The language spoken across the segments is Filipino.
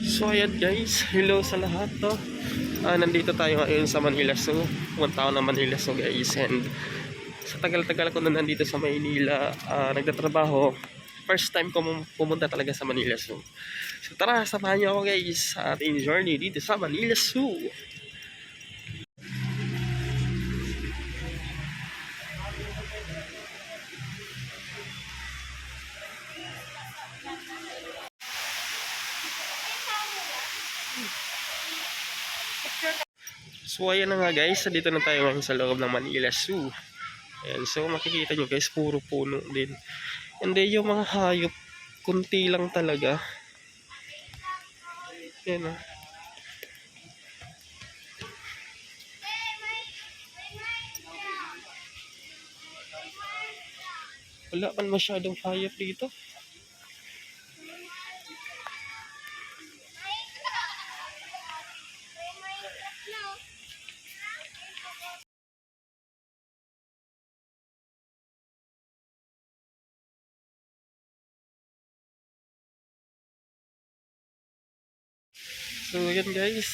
So ayan guys, hello sa lahat to. Nandito tayo ngayon sa Manila Zoo. Pumunta ako ng Manila Zoo guys. And sa tagal-tagal ko na nandito sa Maynila, nagtatrabaho. First time ko pumunta talaga sa Manila Zoo. So tara, samahan niyo ako guys sa ating journey dito sa Manila Zoo. So ayan na nga guys, dito na tayo ngayon sa loob ng Manila Zoo. Ayan, so makikita nyo guys, puro puno din. Hindi yung mga hayop, kunti lang talaga. Ayan o. Wala man masyadong hayop dito. So yan guys,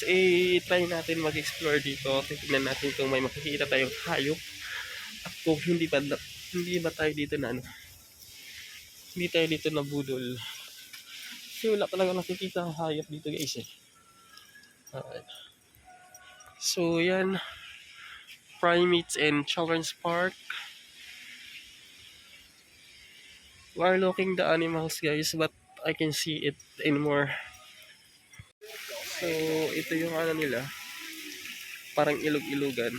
try natin mag-explore dito. Tignan natin kung may makikita tayong hayop. At kung hindi ba tayo dito na ano, hindi tayo dito na budol. Kasi wala talaga nakikita ang hayop dito guys eh. Alright. So yan, primates and children's park. We are looking the animals guys, but I can see it anymore. So ito yung ano nila, parang ilog-ilugan.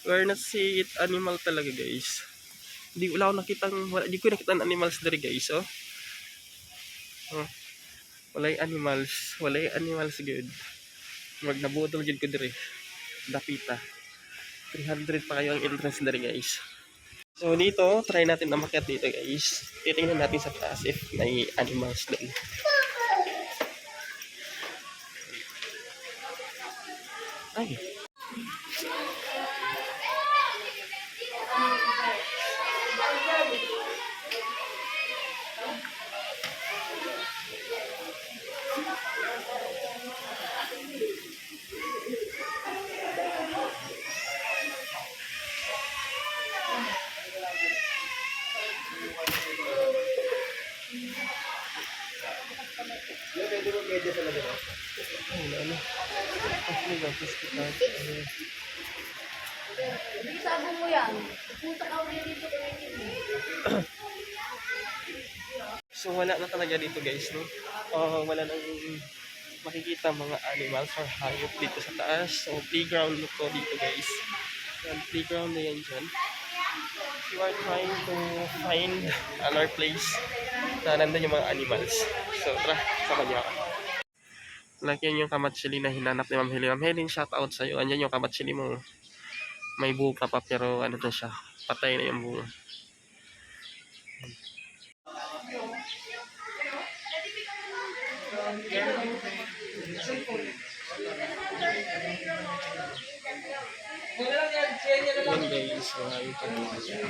We're not see it animal talaga guys. Hindi ko nakita animals dari guys, oh. Oh, walay animals good. Wag nabudol gid ko dire. Dapita. 300 pa kayo ang entrance dari guys. So dito, try natin na makyat dito guys. Titingnan natin sa taas if may animals doon. Ay. Ano? Sabi mo yan, punta ka ulit dito. So wala na talaga dito guys, no? Wala nang makikita mga animals or hayop dito sa taas. So playground to dito guys. Yan, playground na yan dyan. You are trying to find another place na nandun yung mga animals. So tara, sama niyo ako. Like yan yung kamatsili na hinanap ni Ma'am Helen. Ma'am Helen, shout out sa'yo. Andyan yung kamatsili mo. May buka pa pero ano na siya. Patay na yung bunga. Yan guys, maraming pagbuka siya.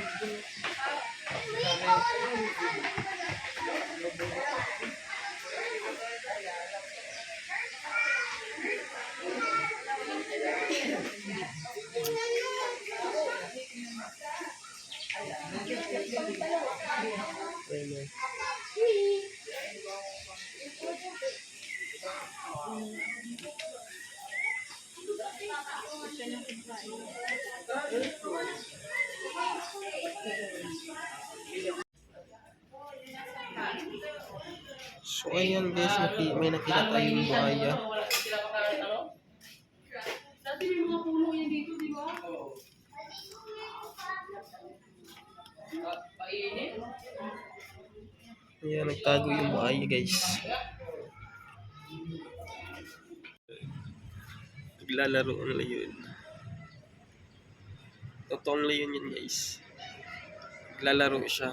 Ayan. So ayan guys, may nakita tayong buhaya. Dati may mga puno yan dito, di ba? Ayan, nagtago yung buhaya guys. Naglalaro ang layon. Totoong layon yan guys. Naglalaro siya.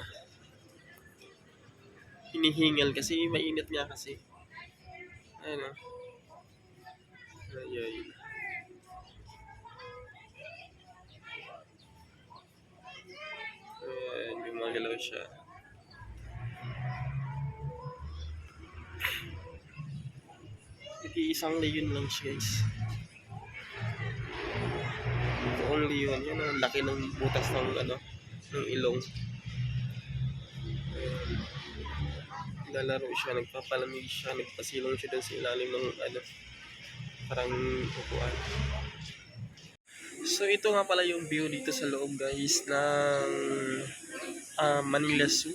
Hinihingal kasi mainit nga kasi. Ayan o. Ayan. Ayan, gumagalaw siya. Nag-iisang leyon lang siya guys. Only yun. Yun ang laki ng butas ng ano, ng ilong. Lalaro siya, nagpapalamig siya, nagpasilong siya dun sa ilalim ng ano, parang upuan. So ito nga pala yung view dito sa loob guys ng Manila Zoo.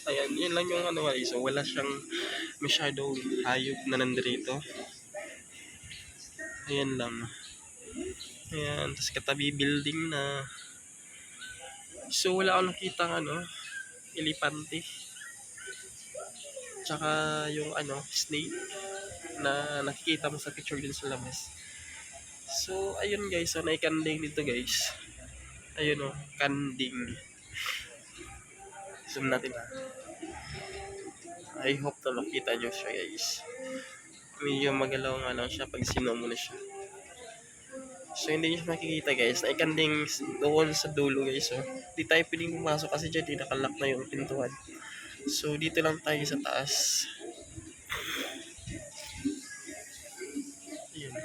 Ayan, yun lang yung ano guys. So wala siyang masyadong hayop na nandito. Ayan lang. Ayan, tapos katabi building na. So wala akong nakita ano, elepante. Tsaka yung ano, snake na nakikita mo sa picture din sa labas. So ayun guys, so naikanding dito guys. Ayun o, kanding. Zoom natin ha. I hope na makita nyo siya guys. Medyo magalaw nga lang siya pag sino mo na siya. So hindi nyo makikita guys. Naikanding doon sa dulo guys. So di tayo pwedeng pumasok kasi dyan di nakalock na yung pintuan. So dito lang tayo sa taas. Ayan.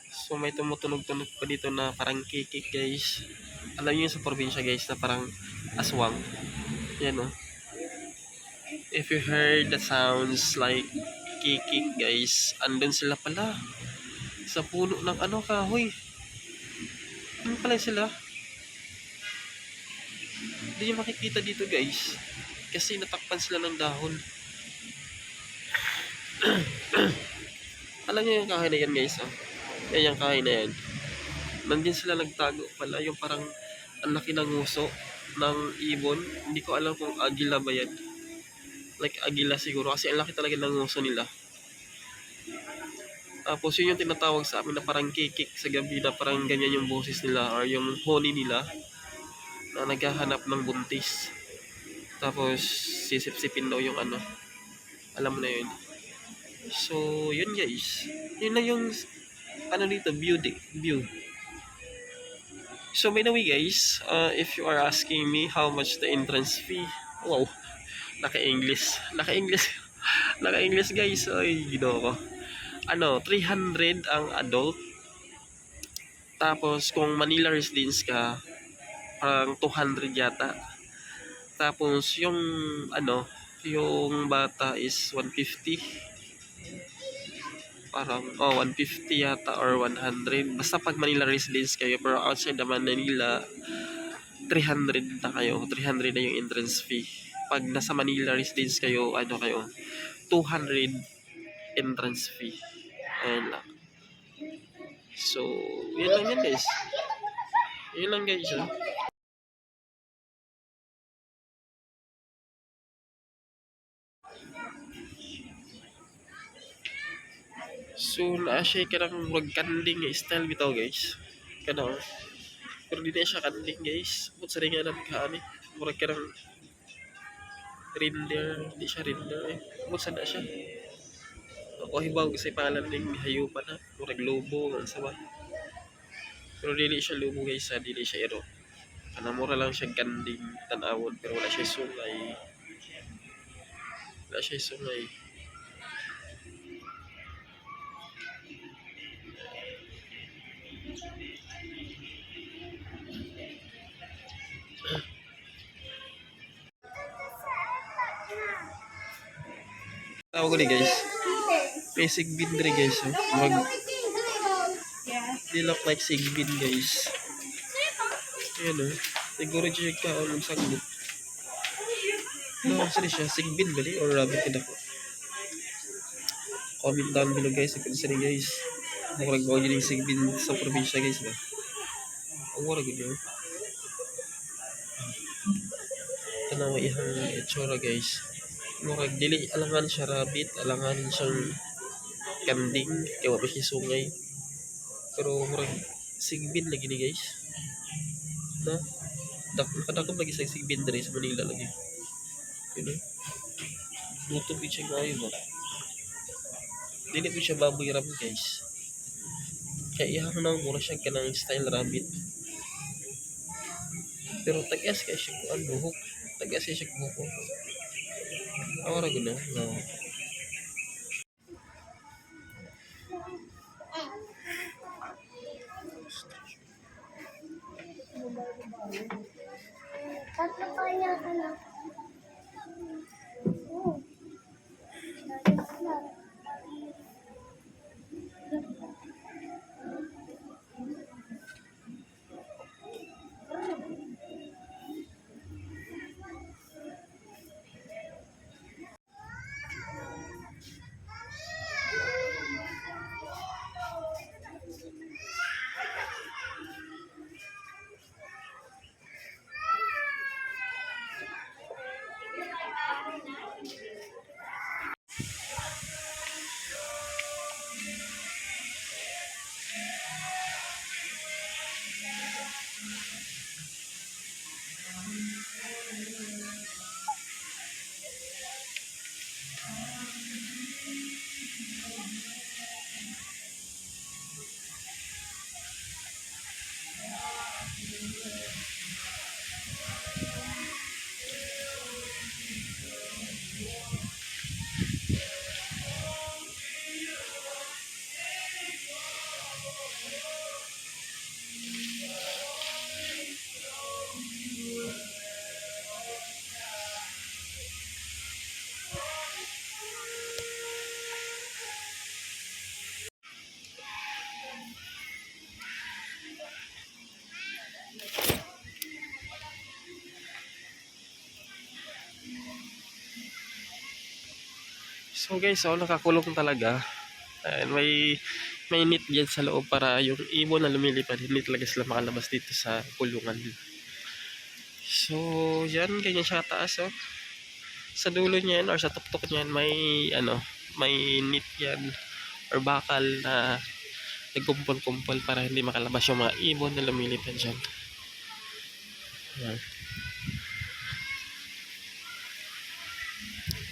So may tumutunog-tunog pa dito na parang kikik guys. Alam niyo sa probinsya guys na parang aswang. Yan o. If you heard the sounds like kikik guys, andun sila pala. Sa puno ng ano kahoy. Ano pala sila? Hindi nyo makikita dito guys. Kasi natakpan sila ng dahon. Alam niyo yung kahoy na yan guys. Oh. Yan yung kahoy na yan. Nandyan sila nagtago pala. Yung parang ang laki ng nguso ng ibon. Hindi ko alam kung agila ba yan. Like agila siguro. Kasi ang laki talaga ng nguso nila. Tapos yun yung tinatawag sa amin na parang kikik sa gabi na parang ganyan yung boses nila or yung honey nila na naghahanap ng buntis. Tapos sisip-sipin daw yung ano. Alam mo na yun. So yun guys. Yun na yung ano dito view. So by the way guys, if you are asking me how much the entrance fee, wow, naka-English guys, ay gino ko. Ano, 300 ang adult. Tapos kung Manila residence ka, parang 200 yata. Tapos yung ano, yung bata is 150. Parang 150 yata or 100. Basta pag Manila residence kayo, pero outside naman Manila 300 na kayo. 300 na yung entrance fee. Pag nasa Manila residence kayo, ano kayo, 200 entrance fee. Ayan lang. So, yun lang yan guys. Yun lang guys. Oh. So, na-share ka ng mag-kanding style bitaw guys. Kana oh. Pero di na siya kanding guys. Kung sa rin nga namin kaani. Murag ka ng reindeer. Hindi siya reindeer eh. Kung saan na siya. Ako hibaw kasi pangalan ng hayupan na. Murag lobo. Ang sama. Pero dili siya lobo guys ha. Dili siya ero. Kanamura lang siya kanding tanawon. Pero wala siya sungay. Wala siya sungay. Tawag ko ni guys. May sigbin rin guys. Oh. They look like sigbin guys. Ayan o. Siguro siya kaon sa group. Ano sila siya? Sigbin ba or rabbit ka ko? Comment down below guys. Ipin sila guys. Ako nagbawa yun yung sigbin sa probinsya guys ba? Ang wala gud yun. Ito na may ihang itsura guys. Murag dili alangan siya rabbit, alangan siyang kanding, kaya wala siya sungay. Pero murag sigbin lagi ni guys. Na nakadakop lagi sa sigbin diri sa Manila lagi. Yun eh. Luto po siya ngayon ba? Dili po siya baboy ram guys. Kaya ihang nang mura siya kanang style rabbit. Pero tagas kaya siya kuan buhok. Tagas siya buhok. Awara gud na. No. Tatlo kaya ka na. Oo. So guys, nakakulong talaga. And may net dyan sa loob para yung ibon na lumilipad, hindi talaga sila makalabas dito sa kulungan. So, yan, ganyan siya kataas, oh. Sa dulo niyan or sa tuktok niyan may net yan or bakal na nagkumpol-kumpol para hindi makalabas yung mga ibon na lumilipad dyan. Yan.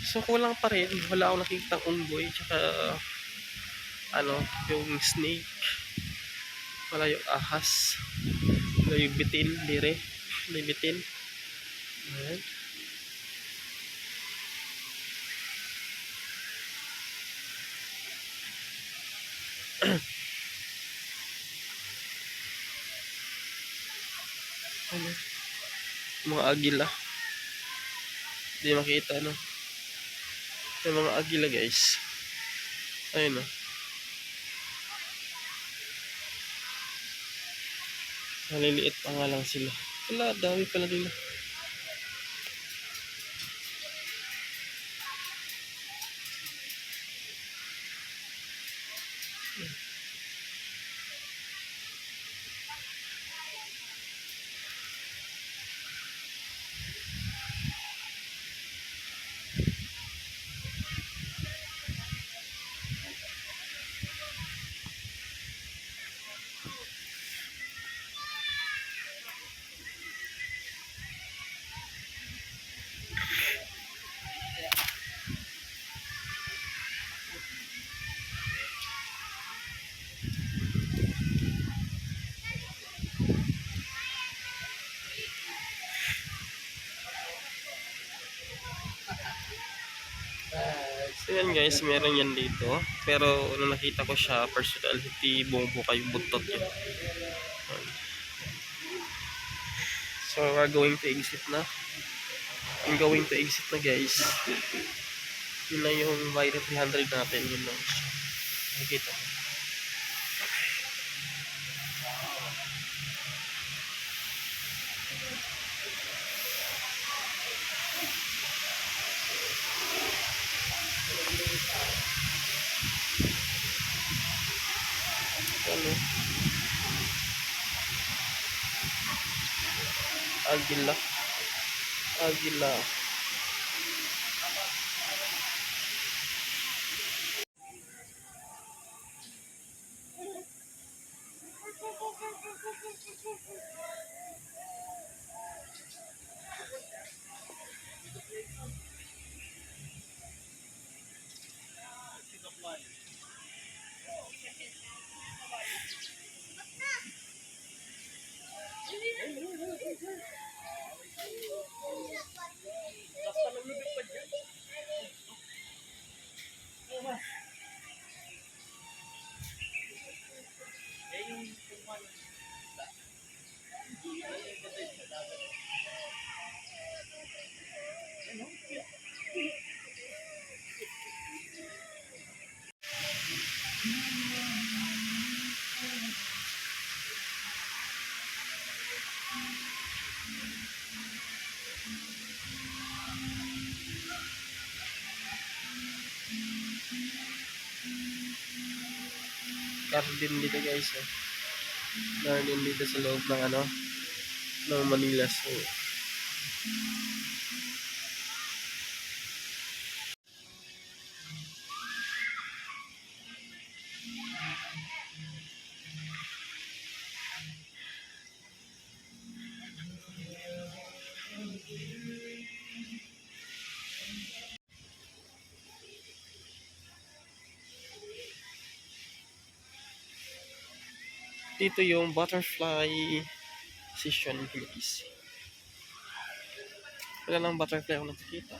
So, kulang pa rin. Wala akong nakikita unggoy tsaka yung snake. Wala yung ahas. Wala yung bitin, dire. Wala yung bitin. Ayan. Ano? Mga agila. Hindi makita, no? Yung mga agila, guys. Ayun, no? Maliliit pa nga lang sila. Wala, dami pala nila. So yan guys, meron yan dito. Pero nung nakita ko siya personal, hindi buong buka yung buntot niya. So we're going to exit na. I'm going to exit na guys. Yun na yung Myra 300 natin. Yun lang. Nakikita. Ano? Agila. Agila. garden dito guys. Oh. Garden dito sa loob ng ano, ng Manila. So, dito yung butterfly season guys. Wala lang butterfly ako nakikita.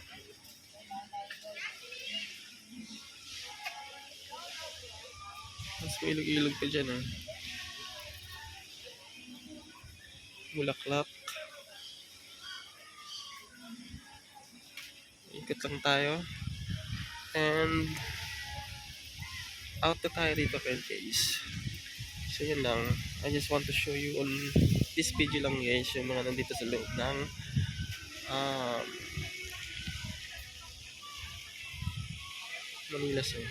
Mas may ilog-ilog pa dyan ah. Bulaklak. Ikot lang tayo. And out na tayo dito guys. So yun lang. I just want to show you on this video lang guys yung mga nandito sa loob ng Manila Zoo.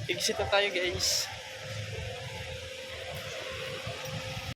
Exit na tayo guys.